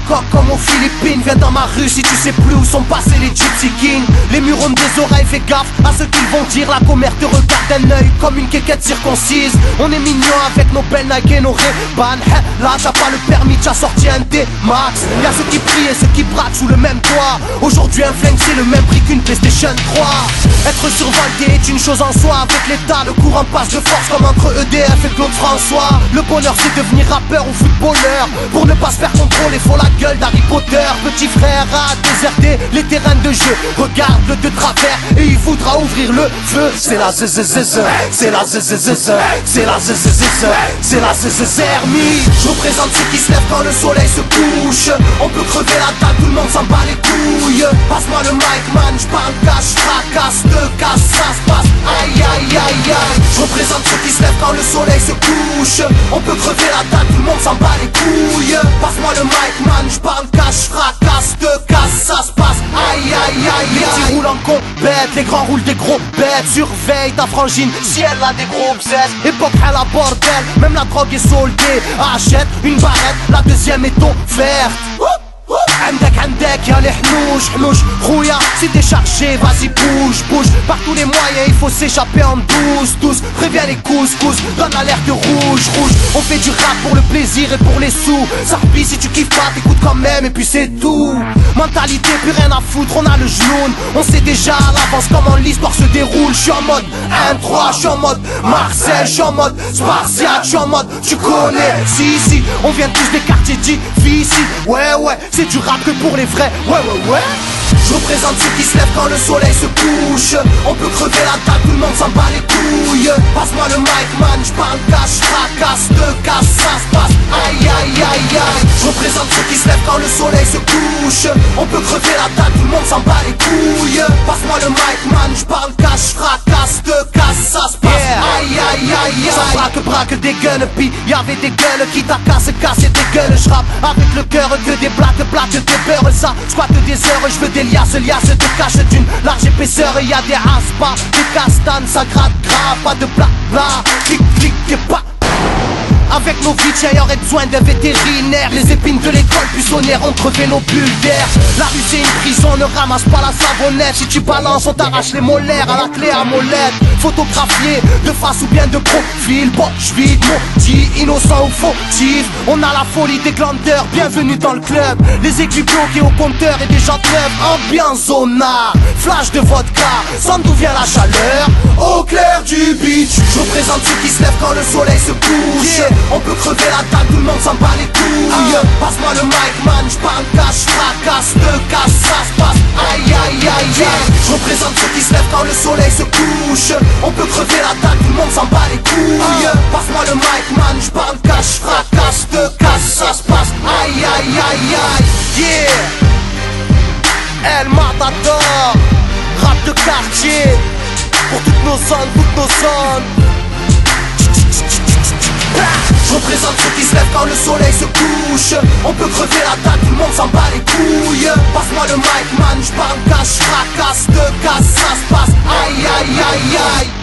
Bangkok comme aux Philippines. Viens dans ma rue si tu sais plus où sont passés les Gypsy Kings. Les murs ont des oreilles, fais gaffe à ce qu'ils vont dire. La commère te regarde d'un œil comme une quéquette circoncise. On est mignon avec nos belles Nike et nos Ray-Ban. Là t'as pas le permis, t'as sorti un D-Max. Y'a ceux qui prient et ceux qui braquent sous le même toit. Aujourd'hui un flingue c'est le même prix qu'une PlayStation 3. Être survolté est une chose en soi. Avec l'état le courant passe de force comme entre EDF et Claude François. Le bonheur c'est devenir rappeur ou footballeur. Pour ne pas se faire contrôler faut la gueule d'Harry Potter. Petit frère a déserté les terrains de jeu. Regarde-le de travers et il voudra ouvrir le feu. C'est la zzzz, c'est la zzzz, c'est la zzzz, c'est la zzzermie. Je représente ceux qui se lèvent quand le soleil se couche. On peut crever la dalle, tout le monde s'en bat les couilles. Passe-moi le mic man, j'parle cash, fracasse, te casse, ça se passe. Aïe aïe aïe aïe. Je représente ceux qui se lèvent quand le soleil se couche. On peut crever la dalle, tout le monde s'en bat les couilles. Passe-moi le mic man, j'parle cash, fracasse, te casse, ça se passe. Aïe aïe aïe aïe. Les petits roulent en compète, les grands roulent des gros bêtes. Surveille ta frangine si elle a des gros bzètes. Époque à la bordel, même la drogue est soldée. Achète une barrette, la deuxième est offerte. عندك يا الحنوش حنوش خويا si t'es chargé vas-y bouge bouge. Par tous les moyens il faut s'échapper en douce. Préviens les couscous, donne l'alerte rouge. On fait du rap pour le plaisir et pour les sous. Ça replie si tu kiffes pas t'écoutes quand même et puis c'est tout. Mentalité plus rien à foutre, on a le genou. On sait déjà à l'avance comment l'histoire se déroule. J'suis en mode 1-3, j'suis en mode Marseille, j'suis en mode Spartiate, j'suis en mode tu connais. Si on vient tous des quartiers difficiles. Ouais c'est du rap que pour les vrais. Ouais. Je représente ceux qui se lèvent quand le soleil se couche. On peut crever la dalle, tout le monde s'en bat les couilles. Passe-moi le mic man, j'parle cash, fracasse, te casse, ça se passe. Aïe aïe aïe aïe. Je représente ceux qui se lèvent quand le soleil se couche. On peut crever la dalle, tout le monde s'en bat les couilles. Passe-moi le mic man, j'parle cash, fracasse, te casse, ça se passe. Aïe aïe aïe aïe. Ça braque des guns, puis y'avait des gueules qui t'acassent, casser des gueules. J'rappe avec le cœur que des blagues, des beurres. Ça squatte des heures, j'veux des liasses te cache d'une large épaisseur. Y'a des aspas, des castanes, ça gratte grave. Pas de blabla, clic et pas. Avec nos vies, y aurait besoin d'un vétérinaire. Les épines de l'école buissonnière ont crevé nos bulles d'air. La rue c'est une prison, ne ramasse pas la savonnette. Si tu balances, on t'arrache les molaires à la clé à molette. Photographié de face ou bien de profil. Bon, j'vide, maudit, innocent ou fautif. On a la folie des glandeurs, bienvenue dans le club. Les aiguilles bloquées au compteur et des jantes neuves. Ambiance zona, flash de vodka. Sans d'où vient la chaleur, au clair du beach. Je représente ceux qui se lèvent quand le soleil se couche. On peut crever la dalle, tout le monde s'en bat les couilles. Passe-moi le mic man, j'parle cash, fracasse, te casse, ça se passe. Aïe aïe aïe aïe. Je représente ceux qui se lèvent quand le soleil se couche. On peut crever la dalle, tout le monde s'en bat les couilles. Passe-moi le mic man, j'parle cash, fracasse, te casse, ça se passe. Aïe aïe aïe aïe. Yeah. El Matador, rap de quartier. Pour toutes nos zones, Je représente ceux qui se lèvent quand le soleil se couche. On peut crever la dalle, tout le monde s'en bat les couilles. Passe-moi le mic man, j'parle cash, fracasse, te casse, ça se passe. Aïe aïe aïe aïe.